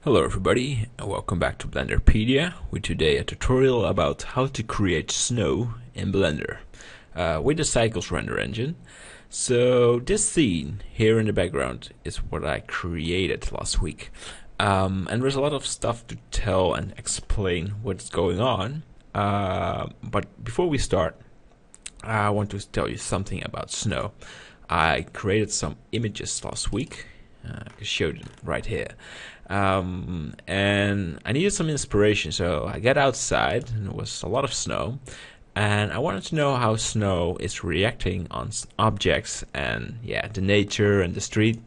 Hello everybody, and welcome back to Blenderpedia, with today a tutorial about how to create snow in Blender with the Cycles render engine. So this scene here in the background is what I created last week, and there's a lot of stuff to tell and explain what's going on, but before we start I want to tell you something about snow. I created some images last week. I showed it right here, and I needed some inspiration, so I got outside and there was a lot of snow, and I wanted to know how snow is reacting on objects and the nature and the street.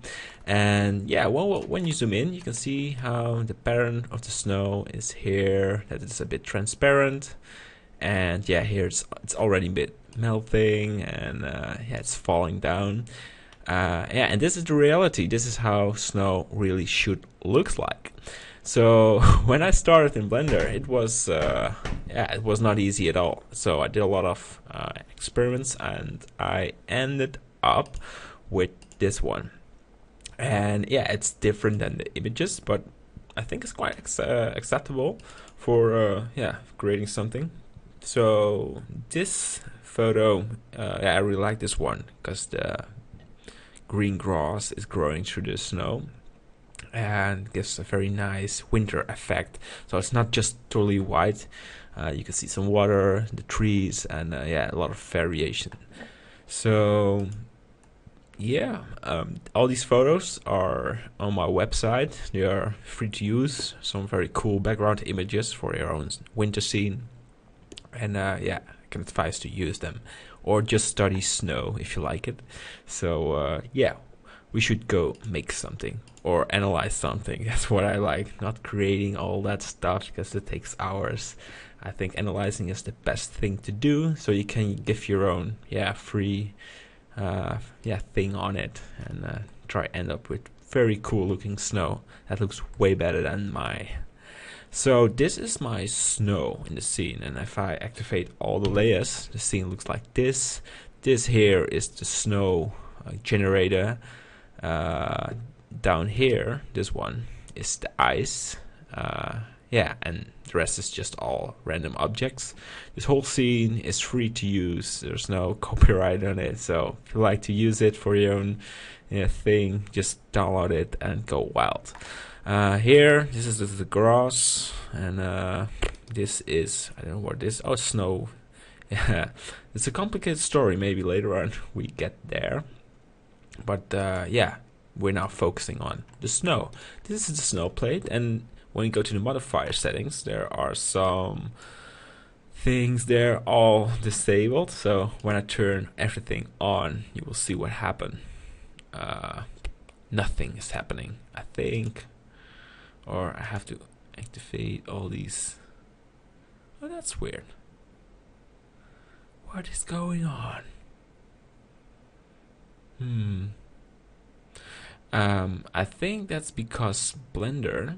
And well, when you zoom in you can see how the pattern of the snow is here, that it's a bit transparent, and here it's already a bit melting, and it's falling down. And this is the reality. This is how snow really should look like. So when I started in Blender, it was not easy at all. So I did a lot of experiments, and I ended up with this one. And it's different than the images, but I think it's quite acceptable for creating something. So this photo, I really like this one because the green grass is growing through the snow and gives a very nice winter effect. So it's not just totally white. You can see some water, the trees, and a lot of variation. So all these photos are on my website. They are free to use. Some very cool background images for your own winter scene, and I can advise to use them, or just study snow if you like it. So we should go make something or analyze something. That's what I like, not creating all that stuff because it takes hours. I think analyzing is the best thing to do, so you can give your own free thing on it, and try end up with very cool looking snow that looks way better than my. So this is my snow in the scene, and if I activate all the layers, the scene looks like this. This here is the snow generator. Down here, this one is the ice. And the rest is just all random objects. This whole scene is free to use. There's no copyright on it, so if you like to use it for your own thing, just download it and go wild. Here, this is the grass, and this is, I don't know what this. Oh, snow. It's a complicated story. Maybe later on we get there. But we're now focusing on the snow. This is the snow plate, and when you go to the modifier settings, there are some things there all disabled. So when I turn everything on, you will see what happened. Nothing is happening, I think. Or I have to activate all these. Oh, that's weird. What is going on? I think that's because Blender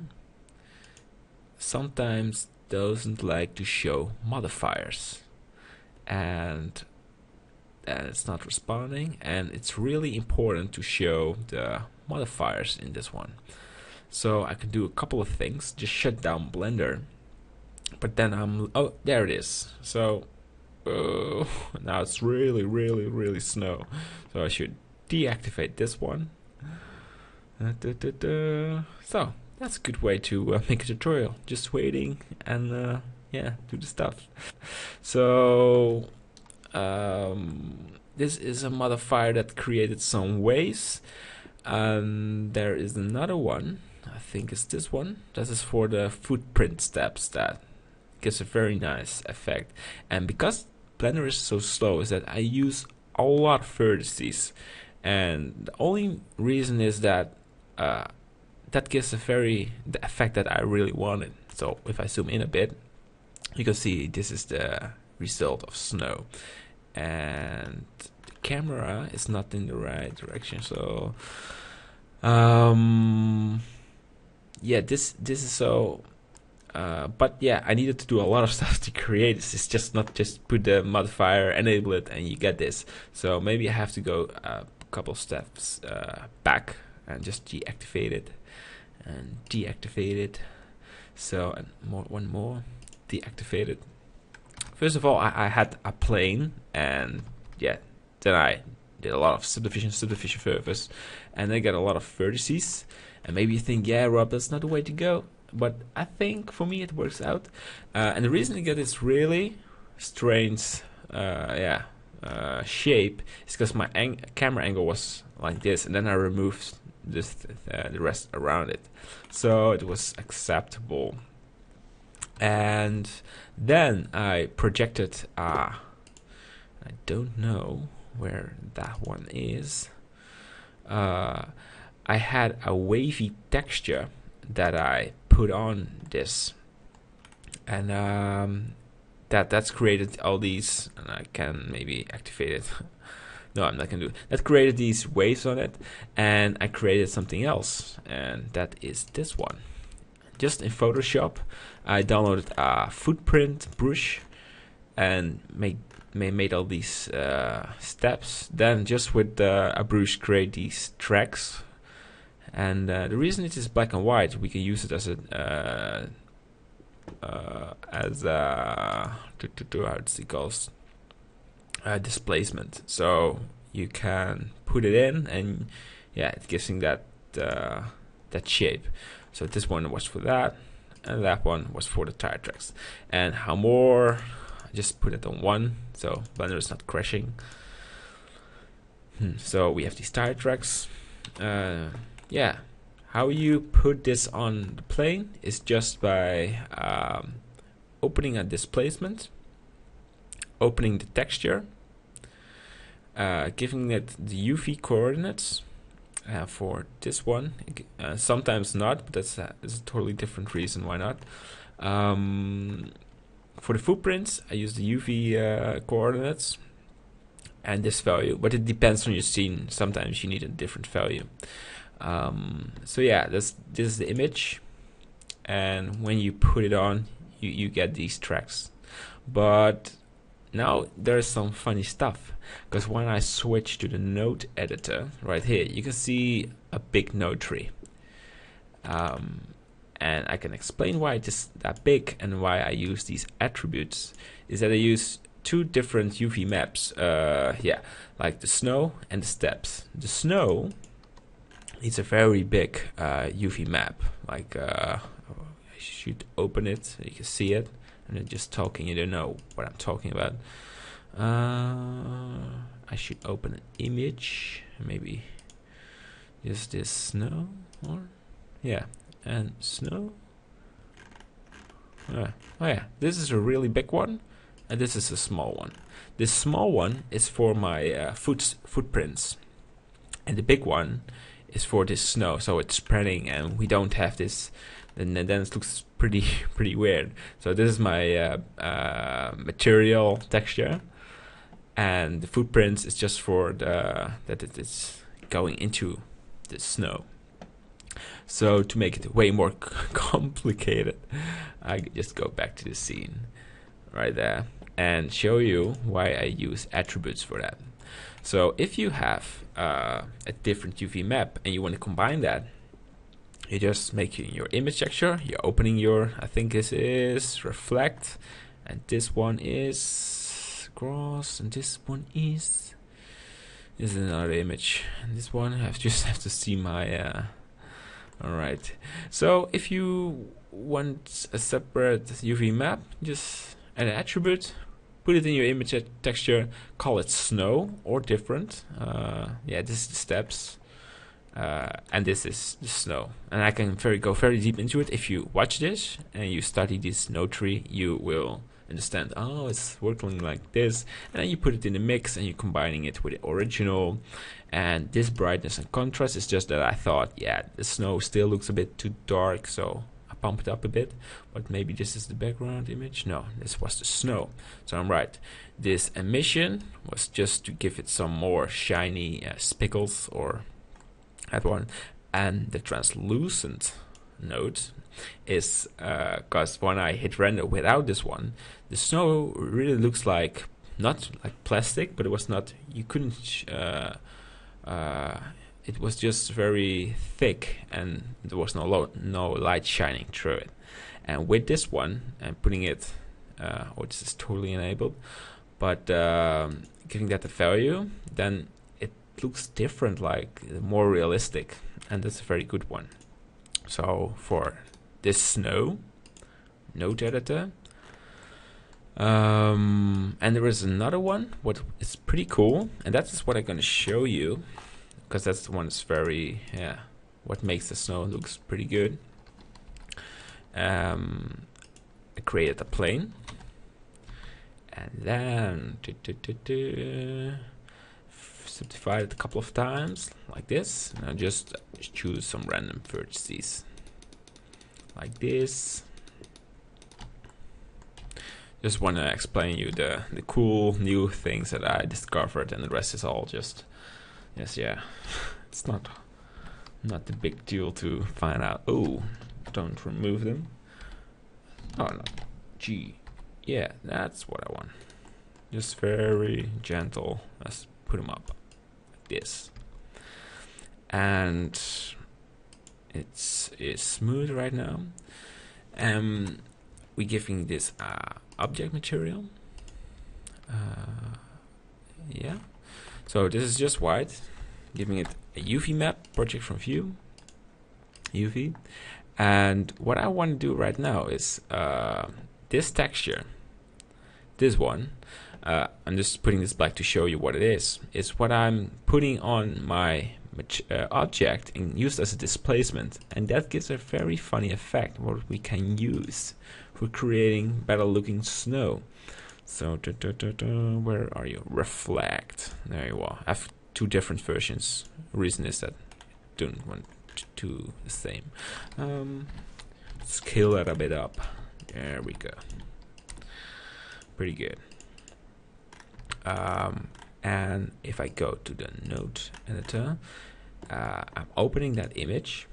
sometimes doesn't like to show modifiers, and it's not responding, and it's really important to show the modifiers in this one. So I can do a couple of things. Just shut down Blender, but then oh, there it is. So now it's really snow. So I should deactivate this one. So that's a good way to make a tutorial. Just waiting and do the stuff. So this is a modifier that created some waves, and there is another one. I think it's this one. This is for the footprint steps. That gives a very nice effect. And because Blender is so slow, is that I use a lot of vertices, and the only reason is that that gives the effect that I really wanted. So if I zoom in a bit, you can see this is the result of snow, and the camera is not in the right direction. So this is so. But I needed to do a lot of stuff to create this. It's just not just put the modifier, enable it, and you get this. So maybe I have to go a couple steps back and just deactivate it, and deactivate it. So, and one more, deactivate it. First of all, I had a plane, and yeah, then I did a lot of subdivision surface, and I got a lot of vertices. And maybe you think, yeah, Rob, that's not the way to go. But I think for me it works out. And the reason I get this really strange, shape is because my camera angle was like this, and then I removed this the rest around it, so it was acceptable. And then I projected. I don't know where that one is. I had a wavy texture that I put on this, and that's created all these, and I can maybe activate it. No, I'm not gonna do it. That created these waves on it, and I created something else, and that is this one. Just in Photoshop, I downloaded a footprint brush and made all these steps. Then just with a brush create these tracks. And the reason it is black and white, we can use it as a how does it goes, displacement. So you can put it in, and yeah, it gives you that shape. So this one was for that, and that one was for the tire tracks. And how more? I just put it on 1, so Blender is not crashing. So we have these tire tracks. Yeah, how you put this on the plane is just by opening a displacement, opening the texture, giving it the UV coordinates for this one. Sometimes not, but that's a totally different reason why not. For the footprints, I use the UV coordinates and this value, but it depends on your scene. Sometimes you need a different value. So yeah, this is the image, and when you put it on, you get these tracks. But now there's some funny stuff, because when I switch to the node editor right here, you can see a big node tree, and I can explain why it is that big and why I use these attributes. Is that I use 2 different UV maps, like the snow and the steps. The snow, it's a very big UV map. Like I should open it so you can see it. And then just talking, you don't know what I'm talking about. I should open an image, maybe just this snow, or yeah, and snow. Oh yeah, this is a really big one, and this is a small one. This small one is for my footprints, and the big one is for this snow. So it's spreading, and we don't have this. Then it looks pretty weird. So this is my material texture, and the footprints is just for that it is going into the snow. So to make it way more complicated, I just go back to the scene right there and show you why I use attributes for that. So if you have a different UV map and you want to combine that, you just make your image texture, you're opening your, I think this is reflect, and this one is cross, and this one is another image, and this one I just have to see my alright. So if you want a separate UV map, just add an attribute, put it in your image texture, call it snow or different. Yeah, this is the steps. And this is the snow, and I can go very deep into it. If you watch this and you study this node tree, you will understand, oh, it's working like this, and then you put it in the mix and you're combining it with the original. And this brightness and contrast is just that I thought, yeah, the snow still looks a bit too dark, so I pumped it up a bit. But maybe this is the background image. No, this was the snow, so I'm right. This emission was just to give it some more shiny spickles, or that one. And the translucent node is because when I hit render without this one, the snow really looks like, not like plastic, but it was not, you couldn't it was just very thick and there was no light shining through it. And with this one, and putting it, this is totally enabled, but giving that the value, then it looks different, like more realistic, and that's a very good one. So for this snow note editor, and there is another one what is pretty cool, and that is what I'm going to show you, because that's the one that's very, what makes the snow looks pretty good. I created a plane, and then subdivide it a couple of times like this, and I just choose some random vertices like this. Just want to explain you the cool new things that I discovered, and the rest is all just it's not the big deal to find out. Oh, don't remove them. Oh no, G, yeah, that's what I want. Just very gentle. Let's put them up like this, and it's smooth right now. We're giving this object material. Yeah. So this is just white, giving it a UV map, project from view, UV. And what I want to do right now is this texture, this one, I'm just putting this black to show you what it is what I'm putting on my object and used as a displacement, and that gives a very funny effect what we can use for creating better looking snow. So where are you? Reflect. There you are. I have two different versions. The reason is that I don't want to do the same. Scale that a bit up. There we go. Pretty good. And if I go to the note editor, I'm opening that image.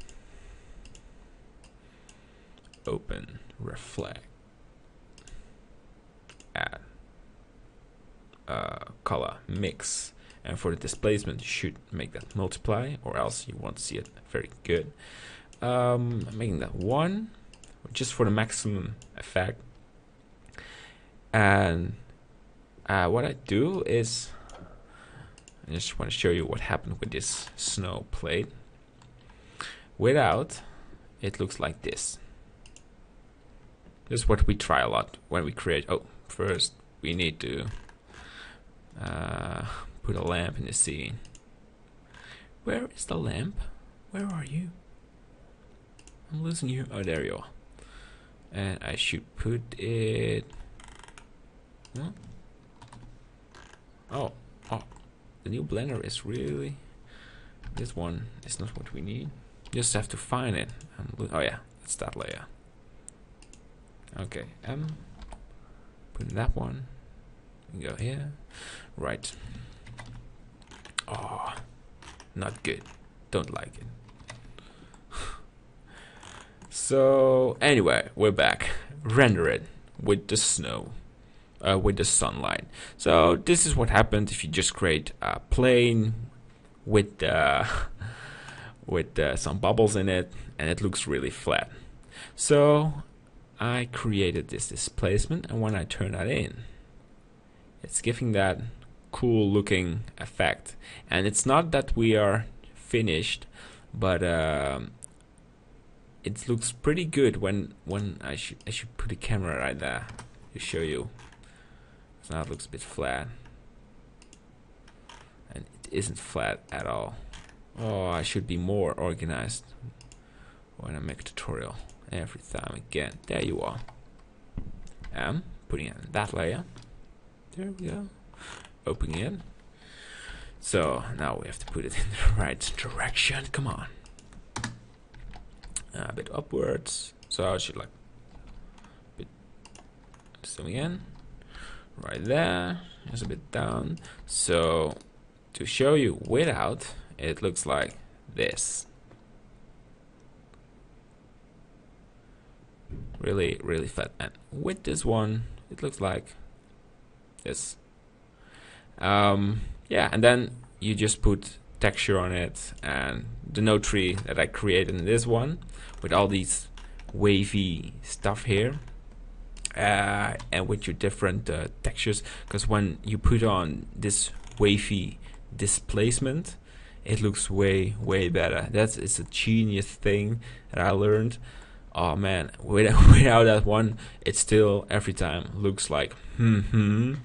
Open, reflect, add, color, mix, and for the displacement you should make that multiply, or else you won't see it very good. I'm making that 1 just for the maximum effect, and what I do is I just want to show you what happened with this snow plate. Without, it looks like this. This is what we try a lot when we create. Oh, first we need to put a lamp in the scene. Where is the lamp? Where are you? I'm losing you. Oh, there you are. And I should put it. Huh? Oh, the new blender is really. This one is not what we need. Just have to find it. Oh yeah, it's that layer. Okay, put that one. Go here. Right. Oh, not good. Don't like it. So anyway, we're back. Render it with the snow, with the sunlight. So this is what happened if you just create a plane with some bubbles in it, and it looks really flat. So I created this displacement, and when I turn that in, it's giving that cool looking effect. And it's not that we are finished, but it looks pretty good when I should put the camera right there to show you. So now it looks a bit flat, and it isn't flat at all. Oh, I should be more organized when I make a tutorial every time again. There you are. I'm putting it in that layer. There we go. Opening it. So now we have to put it in the right direction. Come on. A bit upwards. So I should like a bit zooming in. Right there. Just a bit down. So to show you without, it looks like this. Really, really flat. And with this one, it looks like this. Yeah, and then you just put texture on it, and the node tree that I created in this one with all these wavy stuff here, and with your different textures, because when you put on this wavy displacement, it looks way better. It's a genius thing that I learned. Oh man, without that one, it still every time looks like and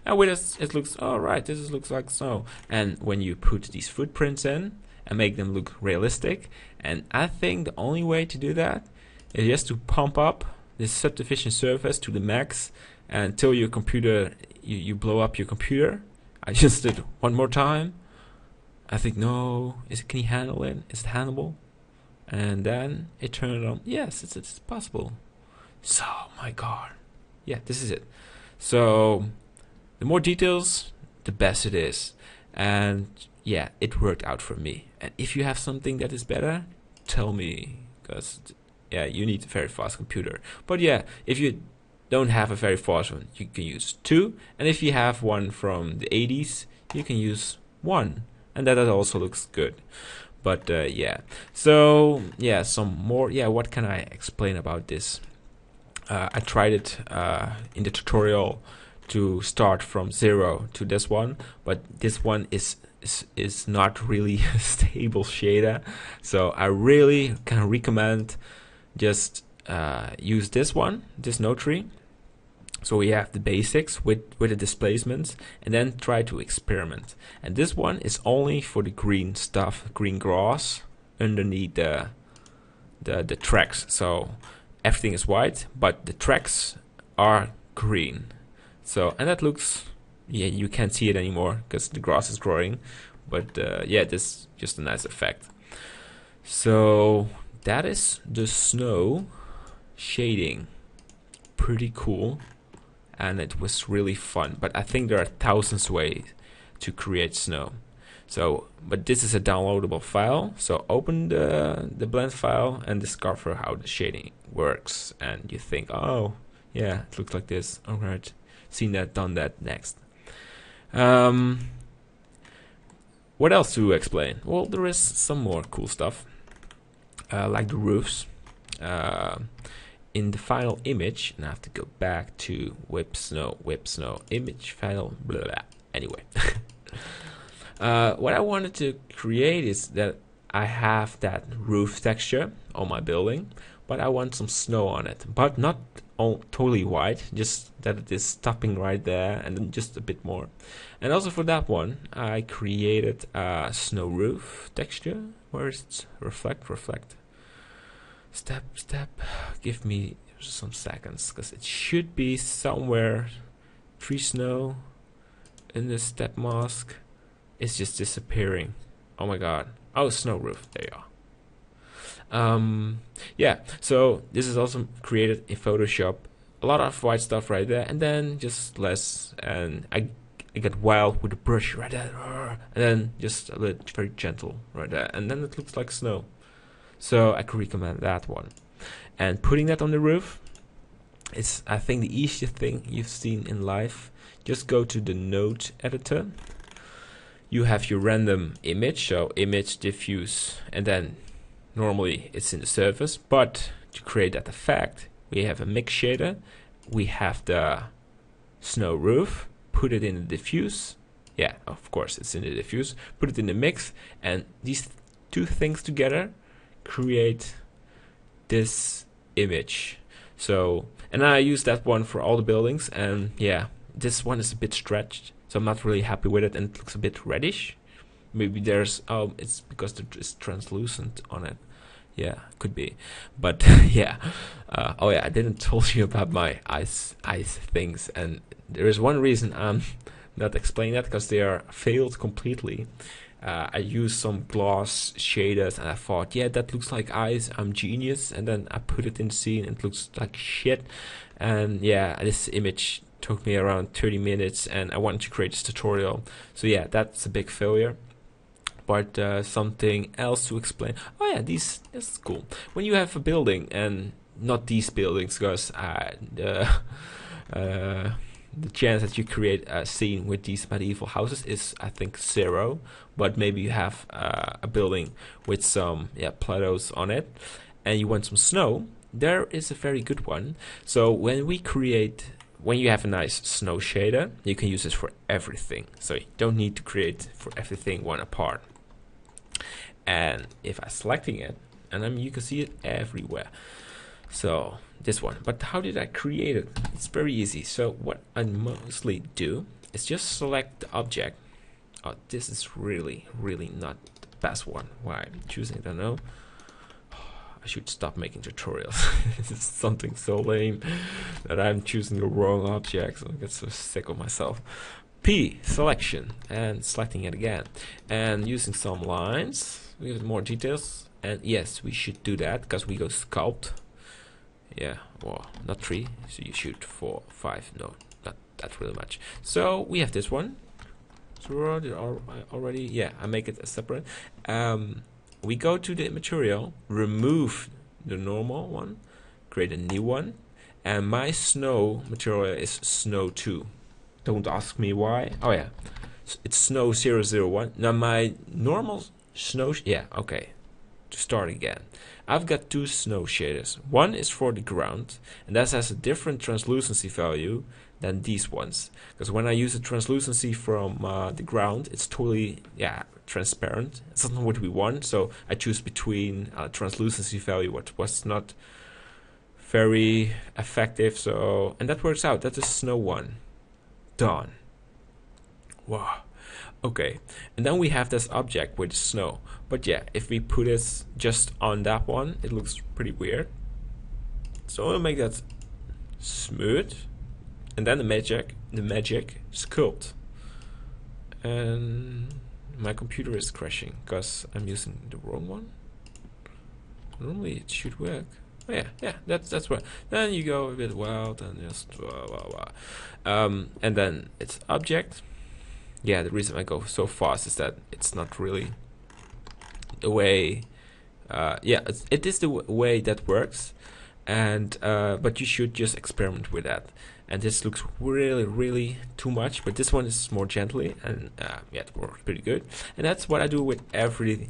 with this it looks alright. This looks like snow. And when you put these footprints in and make them look realistic, and I think the only way to do that is just to pump up this subdivision surface to the max until your computer you blow up your computer. I just did one more time. I think, no, can you handle it? Is it handleable? And then it turned on. Yes, it's possible. So, my god. Yeah, this is it. So, the more details, the best it is. And yeah, it worked out for me. And if you have something that is better, tell me. Because, yeah, you need a very fast computer. But yeah, if you don't have a very fast one, you can use 2. And if you have one from the 80s, you can use 1. And that also looks good. But yeah, so yeah, some more. Yeah, what can I explain about this? I tried it in the tutorial to start from 0 to this one, but this one is not really a stable shader. So I really can recommend just use this one, this node tree. So we have the basics with the displacements, and then try to experiment. And this one is only for the green stuff, green grass underneath the tracks. So everything is white, but the tracks are green. So, and that looks, yeah, you can't see it anymore because the grass is growing. But yeah, this is just a nice effect. So that is the snow shading. Pretty cool. And it was really fun, but I think there are thousands ways to create snow. So, but this is a downloadable file. So open the blend file and discover how the shading works. And you think, oh, yeah, it looks like this. All right, seen that, done that. Next. What else to explain? Well, there is some more cool stuff, like the roofs. In the final image, and I have to go back to whip snow image file, blah, blah. Anyway, what I wanted to create is that I have that roof texture on my building, but I want some snow on it, but not all totally white, just that it is stopping right there, and then just a bit more. And also for that one, I created a snow roof texture. Where is it? Reflect. Step, give me some seconds, because it should be somewhere. Tree snow in the step mask. It's just disappearing. Oh my god. Oh, snow roof. There you are. Yeah, so this is also created in Photoshop. A lot of white stuff right there, and then just less. And I get wild with the brush right there, and then just a little very gentle right there, and then it looks like snow. So I could recommend that one. And putting that on the roof is, I think, the easiest thing you've seen in life. Just go to the node editor. You have your random image, so image, diffuse, and then normally it's in the surface. But to create that effect, we have a mix shader. We have the snow roof. Put it in the diffuse. Yeah, of course it's in the diffuse. Put it in the mix, and these two things together create this image. So, and I use that one for all the buildings, and yeah, this one is a bit stretched, so I'm not really happy with it, and it looks a bit reddish. Maybe there's it's because it's translucent on it. Yeah, could be. But yeah, oh yeah, I didn't told you about my ice things, and there is one reason I'm not explaining that, because they are failed completely. I used some gloss shaders, and I thought, yeah, that looks like ice, I'm genius, and then I put it in the scene and it looks like shit. And yeah, this image took me around 30 minutes, and I wanted to create this tutorial. So yeah, that's a big failure. But something else to explain. Oh yeah, that's cool. When you have a building, and not these buildings, because the chance that you create a scene with these medieval houses is, I think, 0. But maybe you have a building with some plateaus on it, and you want some snow. There is a very good one. So when you have a nice snow shader, you can use this for everything. So you don't need to create for everything one apart. And if I'm selecting it, and then you can see it everywhere. So this one. But how did I create it? It's very easy. So what I mostly do is just select the object. Oh, this is really not the best one. Why I'm choosing it, I don't know. I should stop making tutorials. This is something so lame that I'm choosing the wrong object. So I get so sick of myself. P, selection, and selecting it again. And using some lines with more details. And yes, we should do that because we go sculpt. Yeah, well, not 3, so you shoot 4, 5, no, not that really much. So we have this one. So already, yeah, I make it a separate. We go to the material, remove the normal one, create a new one, and my snow material is snow 2. Don't ask me why. Oh yeah, it's snow 001. Now my normal snow, yeah, okay. To start again, I've got 2 snow shaders. One is for the ground, and that has a different translucency value than these ones. Because when I use the translucency from the ground, it's totally transparent. It's not what we want, so I choose between translucency value, what was not very effective. So, and that works out. That is snow 1. Done. Wow. Okay, and then we have this object with snow. But yeah, if we put it just on that one, it looks pretty weird. So I'll make that smooth, and then the magic sculpt. And my computer is crashing because I'm using the wrong one. Normally it should work. Oh yeah, that's right. Then you go a bit wild and just and then it's object. Yeah, the reason I go so fast is that it's not really the way. It is the way that works, and but you should just experiment with that. And this looks really too much, but this one is more gently, and it works pretty good. And that's what I do with every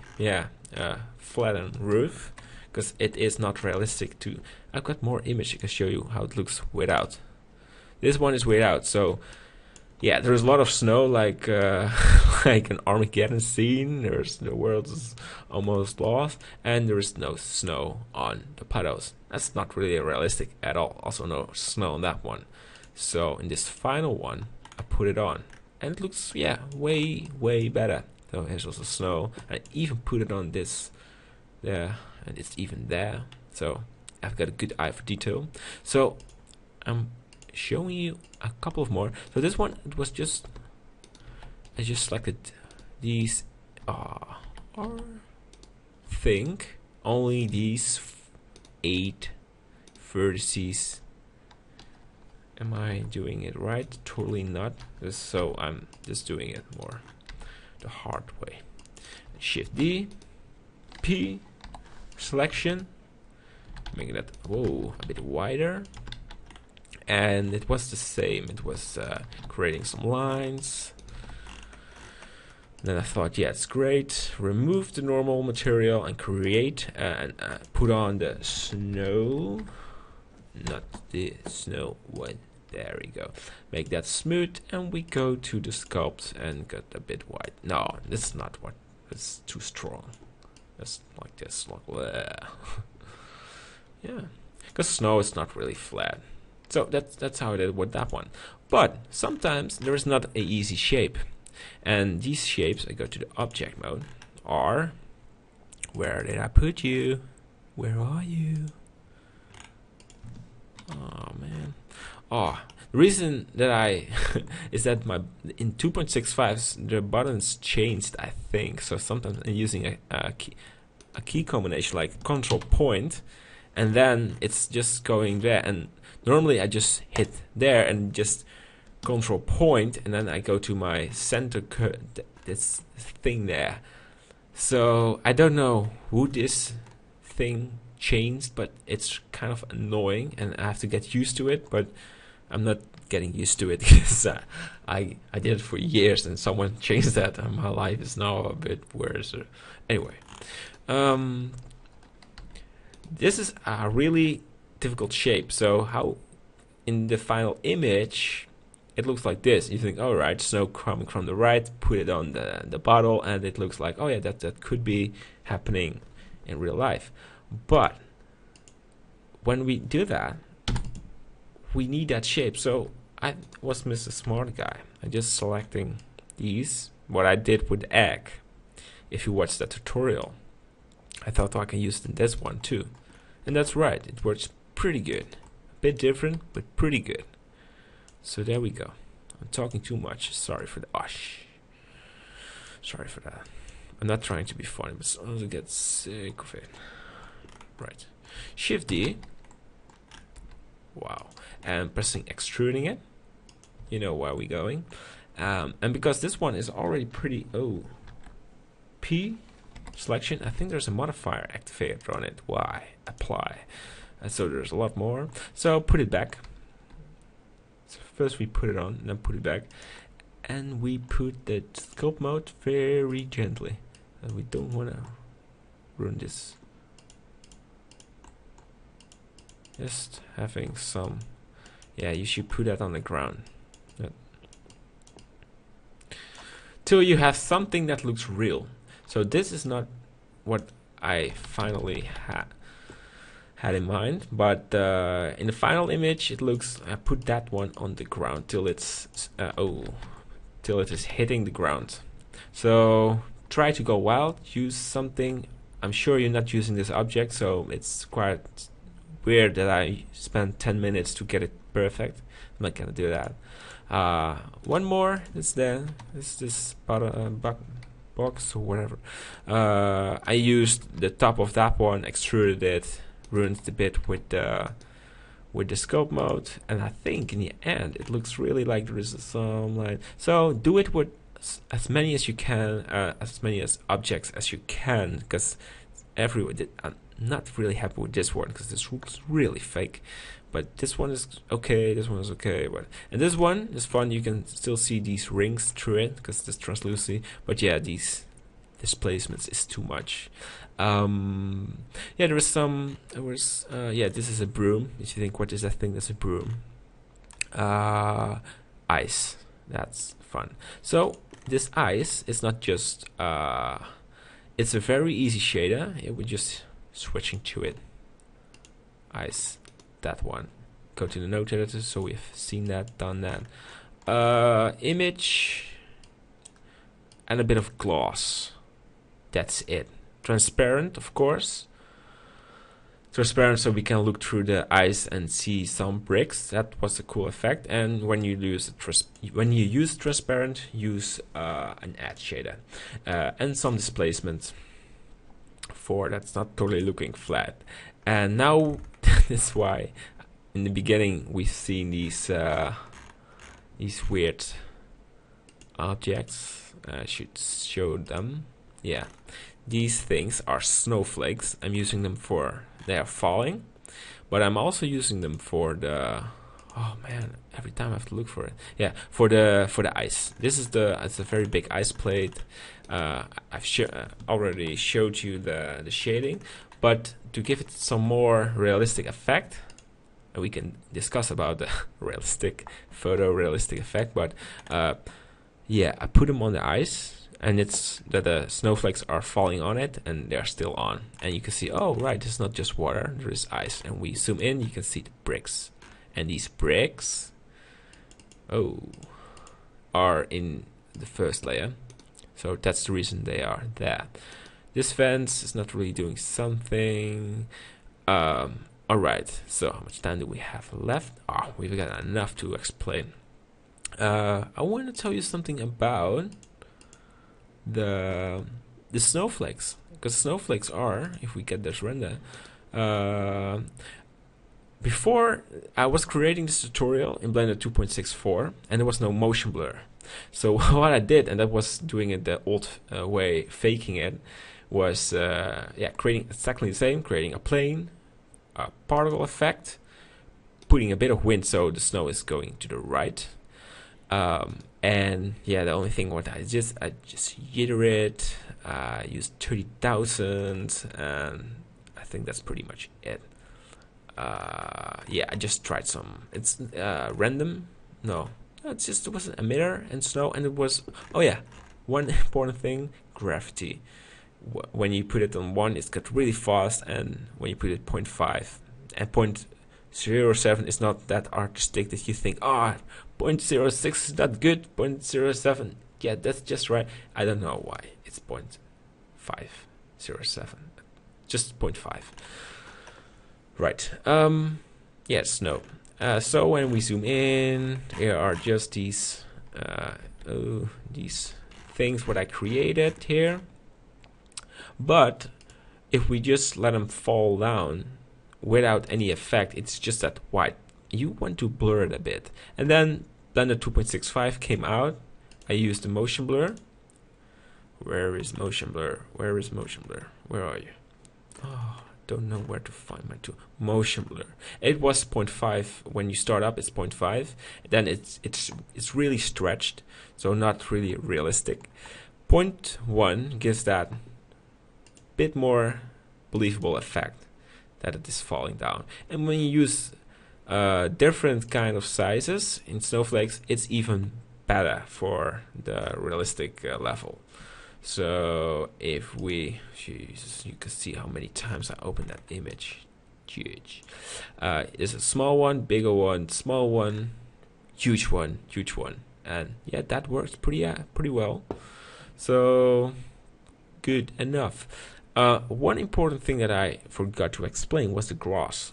flattened roof, because it is not realistic to. I've got more image I can show you how it looks without. This one is without, so. Yeah, there's a lot of snow, like like an Armageddon scene. The world is almost lost, and there is no snow on the puddles. That's not really realistic at all. Also, no snow on that one. So in this final one, I put it on, and it looks way better. So here's also snow. I even put it on this there, and it's even there. So I've got a good eye for detail. So showing you a couple of more. So this one, it was just I just selected these think only these 8 vertices. Am I doing it right? Totally not. So I'm just doing it more the hard way. Shift D, P, selection, making that a bit wider. And it was the same. It was creating some lines. Then I thought, yeah, it's great. Remove the normal material and create and put on the snow. Not the snow one. There we go. Make that smooth, and we go to the sculpt and get a bit white. No, this is not what. It's too strong. Just like this. Yeah, because snow is not really flat. So that's how it is with that one. But sometimes there is not an easy shape. And these shapes, I go to the object mode, are, where did I put you? Where are you? Oh man. Oh, the reason that I is that in 2.65 the buttons changed, I think. So sometimes I'm using a key combination like control point, and then it's just going there, and normally I just hit there and just control point, and then I go to my center this thing there. So I don't know who this thing changed, but it's kind of annoying and I have to get used to it. But I'm not getting used to it because I did it for years and someone changed that and my life is now a bit worse. Anyway, this is a really difficult shape. So how in the final image it looks like this. You think, all right, snow coming from the right, put it on the bottle, and it looks like, oh yeah, that could be happening in real life. But when we do that, we need that shape. So I was Mr. Smart Guy. I'm just selecting these. What I did with egg, if you watch the tutorial, I thought I can use it in this one too. And that's right, it works pretty good. A bit different, but pretty good. So there we go. I'm talking too much. Sorry for the Sorry for that. I'm not trying to be funny, but sometimes I get sick of it. Right. Shift D. Wow. And pressing extruding it. You know where we're going. And because this one is already pretty... Oh. P. Selection. I think there's a modifier activated on it. Y. Apply. And so there's a lot more. So put it back. So first we put it on, and then put it back. And we put the sculpt mode very gently. And we don't want to ruin this. Just having some... Yeah, you should put that on the ground. Till you have something that looks real. So this is not what I finally had in mind, but in the final image it looks... I put that one on the ground till it's... till it is hitting the ground. So try to go wild, use something... I'm sure you're not using this object, so it's quite weird that I spent 10 minutes to get it perfect. I'm not gonna do that. One more is this box or whatever. I used the top of that one, extruded it, ruined the bit with the scope mode, and I think in the end it looks really like there is some line. So do it with as many as you can, as many as objects as you can, because I'm not really happy with this one because this looks really fake. But this one is okay, this one is okay, and this one is fun. You can still see these rings through it because it's translucent. But yeah, these displacements is too much. Yeah, there was yeah, this is a broom. If you think, what is that thing? That's a broom. Ice. That's fun. So this ice is not just it's a very easy shader. We're just switching to it. Ice. That one. Go to the node editor, so we've seen that, done that. Image and a bit of gloss. That's it. Transparent, of course. Transparent, so we can look through the ice and see some bricks. That was a cool effect. And when you use transparent, use an edge shader and some displacement for that's not totally looking flat. And now that's why in the beginning we've seen these weird objects. I should show them. Yeah, these things are snowflakes. I'm using them for they are falling, but I'm also using them for the... Oh man, every time I have to look for it. Yeah, for the ice. This is it's a very big ice plate. I've already showed you the shading, but to give it some more realistic effect, and we can discuss about the photorealistic effect. But yeah, I put them on the ice. And it's that the snowflakes are falling on it and they're still on. And you can see, oh right, it's not just water, there is ice. And we zoom in, you can see the bricks. And these bricks, are in the first layer. So that's the reason they are there. This fence is not really doing something. Alright, so how much time do we have left? We've got enough to explain. I want to tell you something about the snowflakes, because snowflakes are, if we get this render, before I was creating this tutorial in Blender 2.64 and there was no motion blur. So what I did, and that was doing it the old way, faking it, was creating exactly the same, creating a plane, a particle effect, putting a bit of wind, so the snow is going to the right. And yeah, the only thing what I just jitter it, use 30,000, and I think that's pretty much it. Yeah, I just tried some. It's random. No, it was an emitter and snow, and it was, oh yeah, one important thing: gravity. When you put it on 1, it's got really fast, and when you put it 0.5 and 0.07 is not that artistic that you think, 0.06 is that good, 0.07, yeah, that's just right. I don't know why it's 0.507, just 0.5. Right. Yeah, snow. So when we zoom in, here are just these things what I created here. But if we just let them fall down without any effect, it's just that white. You want to blur it a bit. And then Blender 2.65 came out. I used the motion blur. Where is motion blur? Where is motion blur? Where are you? Oh, don't know where to find my tool. Motion blur. It was 0.5 when you start up. It's 0.5. Then it's really stretched, so not really realistic. 0.1 gives that bit more believable effect that it is falling down. And when you use different kind of sizes in snowflakes, it's even better for the realistic level. So if we, Jesus, you can see how many times I opened that image. Huge. There's a small one, bigger one, small one, huge one, and yeah, that works pretty well. So good enough. One important thing that I forgot to explain was the grass.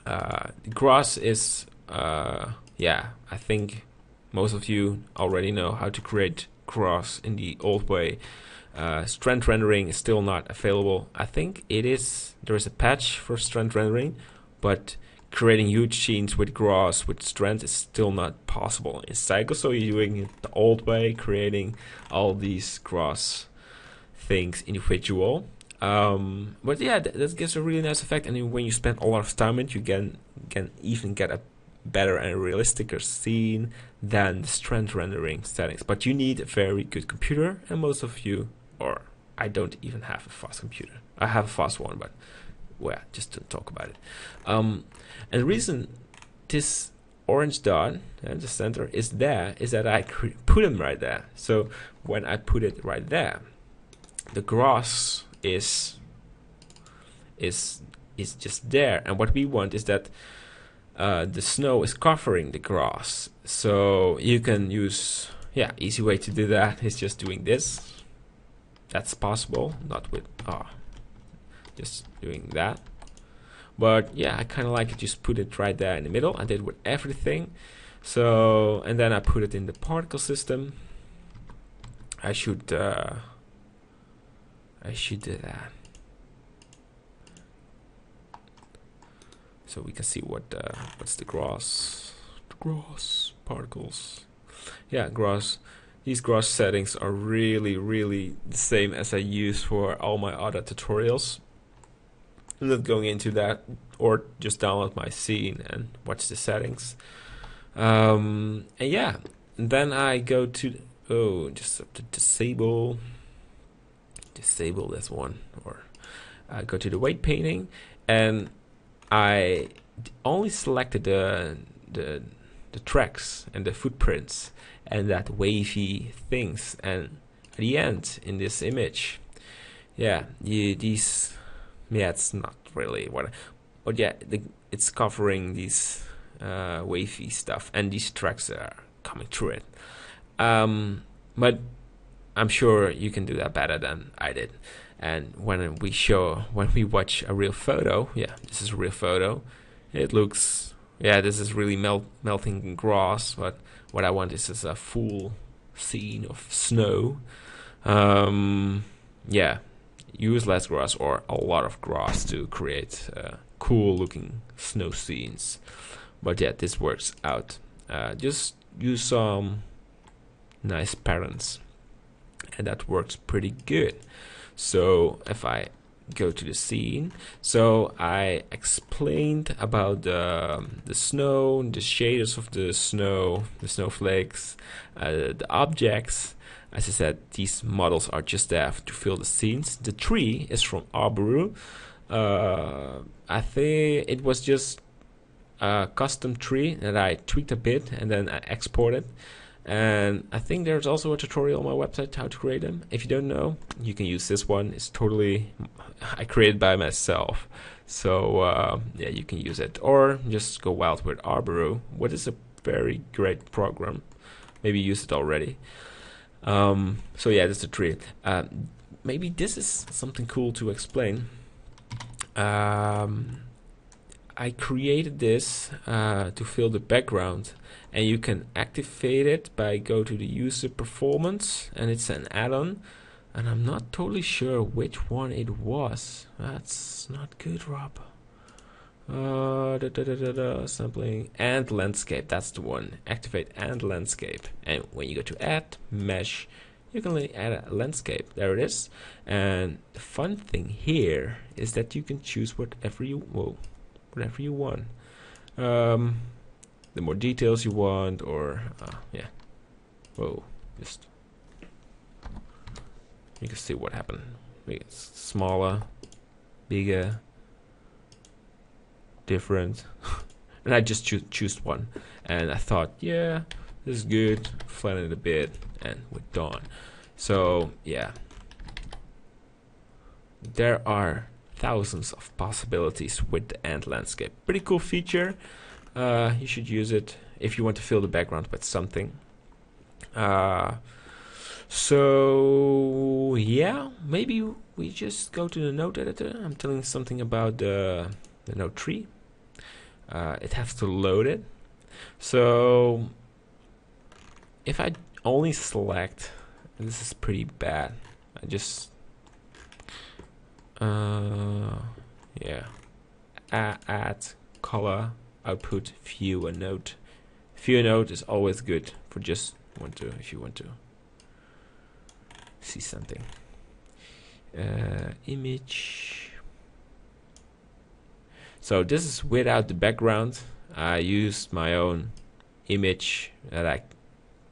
The grass is, yeah, I think most of you already know how to create grass in the old way. Strand rendering is still not available. I think there is a patch for strand rendering, but creating huge scenes with grass with strand is still not possible in Cycle. So you're doing it the old way, creating all these grass things individual. But yeah, that gives a really nice effect, and when you spend a lot of time in it, you can even get a better and realistic scene than the strand rendering settings. But you need a very good computer, and most of you, or I don't even have a fast computer. I have a fast one, but well, just don't talk about it. And the reason this orange dot at the center is there is that I put them right there. So when I put it right there, the grass is just there, and what we want is that the snow is covering the grass. So you can use, yeah, easy way to do that is just doing this. That's possible, not with just doing that. But yeah, I kind of like it. Just put it right there in the middle. I did with everything. So, and then I put it in the particle system. I should do that, so we can see what's the grass particles. Yeah, grass. These grass settings are really the same as I use for all my other tutorials. I'm not going into that, or just download my scene and watch the settings. And yeah, and then I go to just have to disable this one, or go to the weight painting, and I only selected the tracks and the footprints and that wavy things, and at the end in this image, yeah, it's not really but yeah, it's covering these wavy stuff, and these tracks are coming through it. But I'm sure you can do that better than I did. And when we watch a real photo, yeah, this is a real photo. It looks, yeah, this is really melting grass. But what I want is a full scene of snow. Yeah, use less grass or a lot of grass to create cool looking snow scenes. But yeah, this works out. Just use some nice patterns, and that works pretty good. So if I go to the scene. So I explained about the snow, the shaders of the snow, the snowflakes, the objects. As I said, these models are just there to fill the scenes. The tree is from Arboru. I think it was just a custom tree that I tweaked a bit and then I exported. And I think there's also a tutorial on my website how to create them. If you don't know, you can use this one. It's totally I created by myself. So yeah, you can use it, or just go wild with Arboru, what is a very great program. Maybe you used it already. So yeah, that's the tree. Maybe this is something cool to explain. I created this to fill the background, and you can activate it by go to the user performance, and it's an add-on, and I'm not totally sure which one it was. That's not good, Rob. Sampling and landscape, that's the one. Activate and landscape, and when you go to add mesh, you can add a landscape. There it is. And the fun thing here is that you can choose whatever you want. The more details you want, or yeah. Whoa, just you can see what happened. Make it smaller, bigger, different. And I just choose one, and I thought, yeah, this is good. Flatten it a bit, and we're done. So yeah, there are thousands of possibilities with the ant landscape. Pretty cool feature. You should use it if you want to fill the background with something. So yeah, maybe we just go to the node editor. I'm telling you something about the node tree. It has to load it. So if I only select, and this is pretty bad, I just yeah, add color output view a node. View a node is always good for just if you want to see something. Image. So this is without the background. I used my own image that I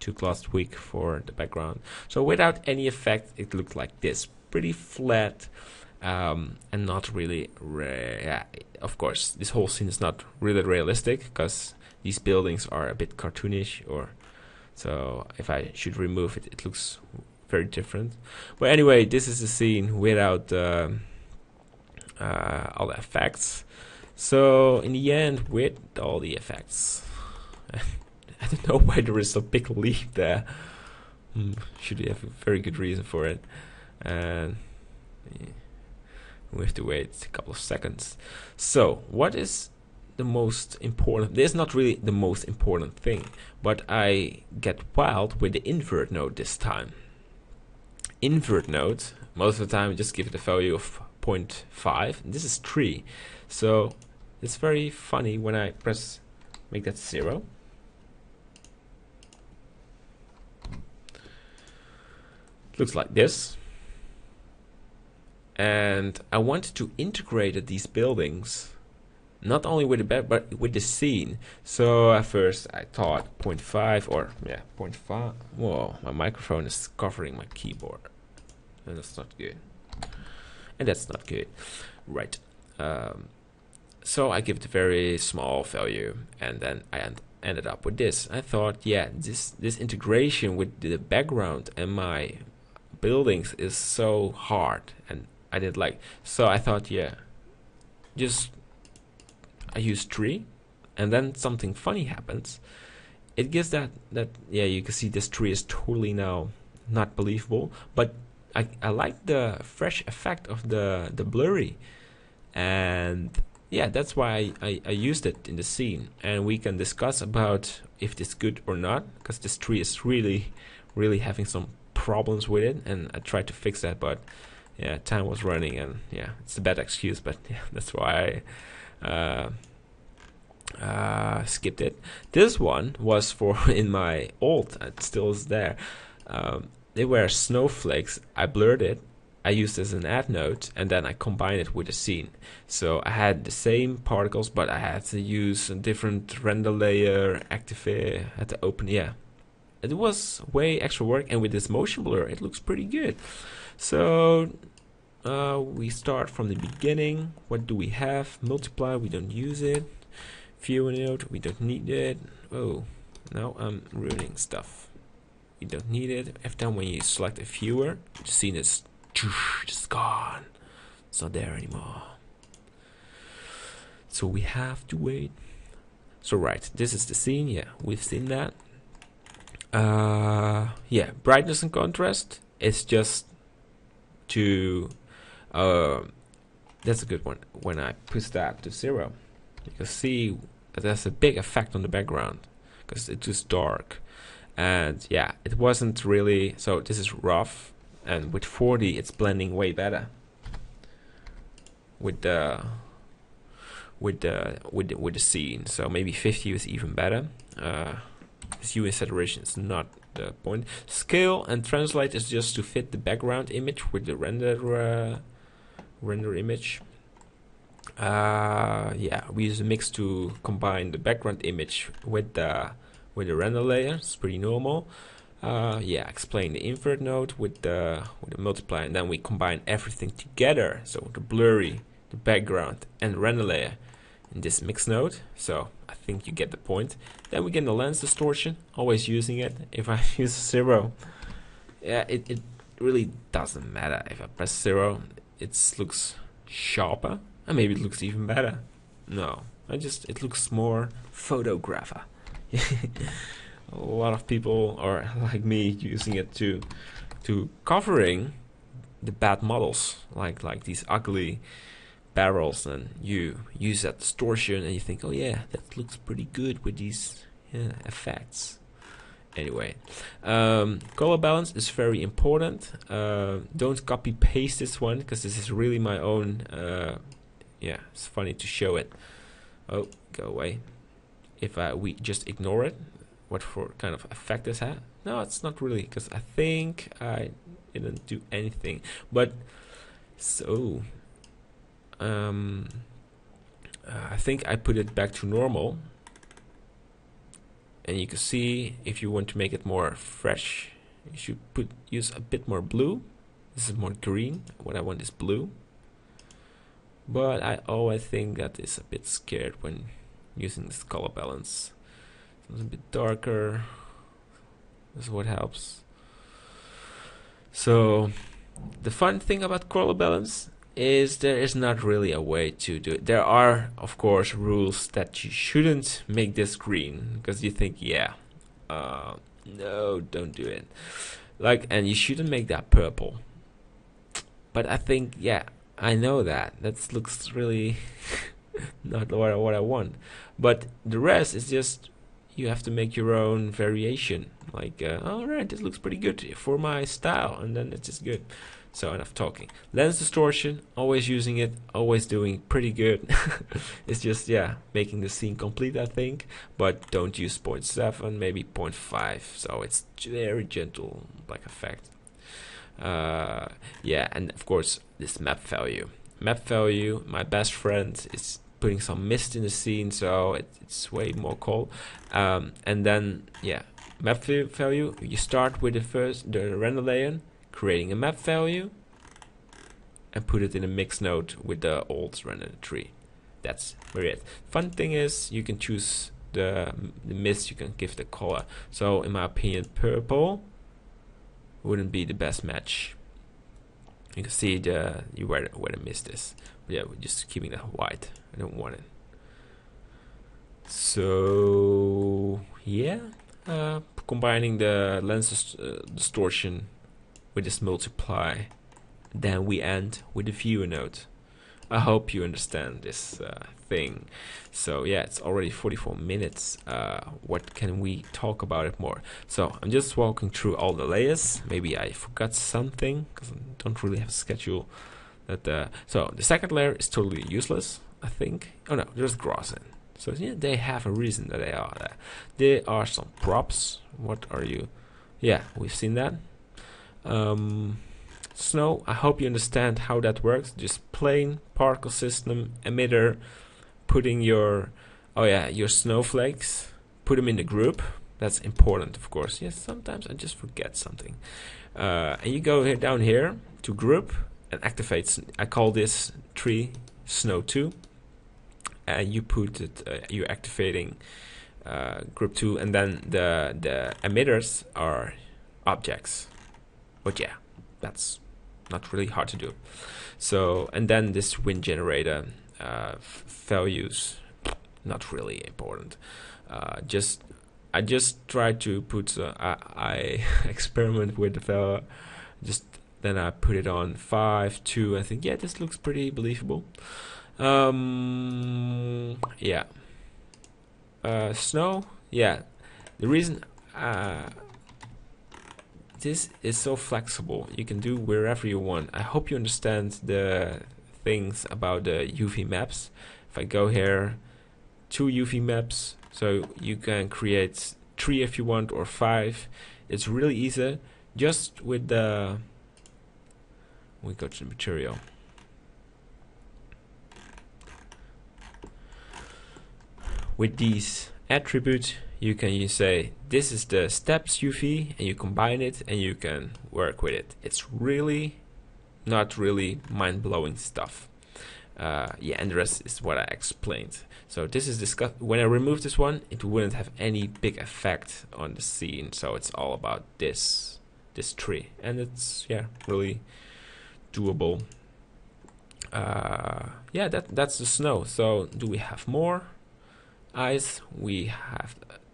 took last week for the background. So without any effect, it looked like this, pretty flat. And not really of course this whole scene is not really realistic because these buildings are a bit cartoonish, or so if I should remove it, it looks very different. But anyway, this is the scene without all the effects. So in the end, with all the effects, I don't know why there is a big leap there. Should have a very good reason for it, and yeah, we have to wait a couple of seconds. So what is the most important? This is not really the most important thing, but I get wild with the invert node this time. Invert node, most of the time I just give it a value of 0.5. This is 3. So it's very funny when I make that 0. It looks like this. And I wanted to integrate these buildings not only with the bed but with the scene. So at first I thought 0.5 or yeah 0.5. Whoa, my microphone is covering my keyboard, and that's not good. And that's not good, right? So I give it a very small value, and then I ended up with this. I thought, yeah, this integration with the background and my buildings is so hard, and I didn't like. So I thought, yeah, I use 3, and then something funny happens. It gives that yeah, you can see this tree is totally now not believable, but I like the fresh effect of the blurry, and yeah, that's why I used it in the scene, and we can discuss about if it's good or not, because this tree is really having some problems with it, and I tried to fix that, but yeah, time was running, and yeah, it's a bad excuse, but yeah, that's why I skipped it. This one was for in my old, it still is there. They were snowflakes. I blurred it, I used as an add node, and then I combined it with a scene. So I had the same particles, but I had to use a different render layer, activate, had to open, yeah. It was way extra work, and with this motion blur, it looks pretty good. So we start from the beginning. What do we have? Multiply, we don't use it. Viewer node, we don't need it. Oh, now I'm ruining stuff. We don't need it. Every time when you select a viewer, the scene is just gone. It's not there anymore. So we have to wait. So right, this is the scene. Yeah, we've seen that. Yeah, brightness and contrast is just to that's a good one. When I push that to 0, you can see that there's a big effect on the background because it's just dark. And yeah, it wasn't really, so this is rough, and with 40 it's blending way better with the scene. So maybe 50 is even better. This hue saturation is not the point. Scale and translate is just to fit the background image with the render image. Yeah, we use a mix to combine the background image with the render layer. It's pretty normal. Yeah, explain the invert node with the multiply, and then we combine everything together. So the blurry, the background, and the render layer in this mix node. So I think you get the point. Then we get the lens distortion, always using it. If I use 0, yeah, it really doesn't matter. If I press 0, it looks sharper, and maybe it looks even better. No, it looks more photographer. A lot of people are like me using it to covering the bad models, like these ugly barrels, and you use that distortion and you think, oh yeah, that looks pretty good with these effects. Anyway, color balance is very important. Don't copy paste this one, because this is really my own. Yeah, it's funny to show it. Oh, go away. If we just ignore it, what for kind of effect this had? No, it's not really, because I think I didn't do anything. But so I think I put it back to normal, and you can see if you want to make it more fresh, you should use a bit more blue. This is more green. What I want is blue. But I always think that is a bit scared when using this color balance. It's a bit darker. This is what helps. So the fun thing about color balance is there is not really a way to do it. There are, of course, rules that you shouldn't make this green, because you think, yeah, no, don't do it. And you shouldn't make that purple. But I think, yeah, I know that looks really not what I want. But the rest is just, you have to make your own variation. Alright, this looks pretty good for my style, and then it's just good. So enough talking. Lens distortion, always using it, always doing pretty good. It's just, yeah, making the scene complete, I think. But don't use 0.7, maybe 0.5. So it's very gentle, black effect. Yeah, and of course this map value. Map value, my best friend, is putting some mist in the scene, so it's way more cool. And then, yeah, map value. You start with the render layer, creating a map value, and put it in a mix node with the old render tree. That's where it. Fun thing is, you can choose the mist. You can give the color. So in my opinion, purple wouldn't be the best match. You can see where the mist is. But yeah, we're just keeping that white. I don't want it. So yeah, combining the lens distortion with this multiply, then we end with the viewer node. I hope you understand this thing. So yeah, it's already 44 minutes. What can we talk about it more? So I'm just walking through all the layers. Maybe I forgot something because I don't really have a schedule. So the second layer is totally useless, I think. Oh no, there's grass in. So yeah, they have a reason that they are there. There are some props. What are you? Yeah, we've seen that. Snow, I hope you understand how that works. Just plain particle system, emitter, putting your your snowflakes, put them in the group. That's important, of course. Yes, sometimes I just forget something. And you go here down here to group and activate. I call this tree snow 2. And you put it. You're activating group 2, and then the emitters are objects. But yeah, that's not really hard to do. So, and then this wind generator values, not really important. I just try to put I experiment with the value. Just then I put it on 5, 2. I think, yeah, this looks pretty believable. Yeah. Snow. Yeah. The reason this is so flexible, you can do wherever you want. I hope you understand the things about the UV maps. If I go here, 2 UV maps, so you can create 3 if you want, or 5. It's really easy. Just with the, we go to the material. With these attributes, you can say this is the steps UV, and you combine it and you can work with it. It's really not really mind-blowing stuff. Yeah, and the rest is what I explained. So this is discussed. When I remove this one, it wouldn't have any big effect on the scene. So it's all about this tree, and it's, yeah, really doable. Yeah, that's the snow. So do we have more? Ice, we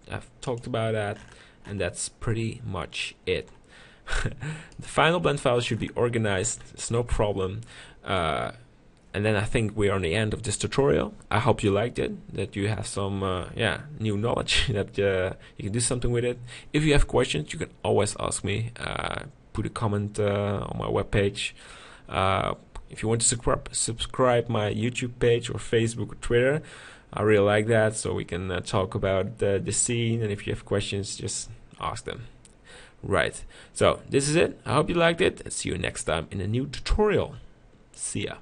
have talked about that, and that's pretty much it. The final blend file should be organized. It's no problem. And then I think we're on the end of this tutorial. I hope you liked it, that you have some new knowledge, that you can do something with it. If you have questions, you can always ask me. Put a comment on my webpage. If you want to subscribe my YouTube page or Facebook or Twitter, I really like that, so we can talk about the scene, and if you have questions, just ask them. Right, so this is it. I hope you liked it, and see you next time in a new tutorial. See ya.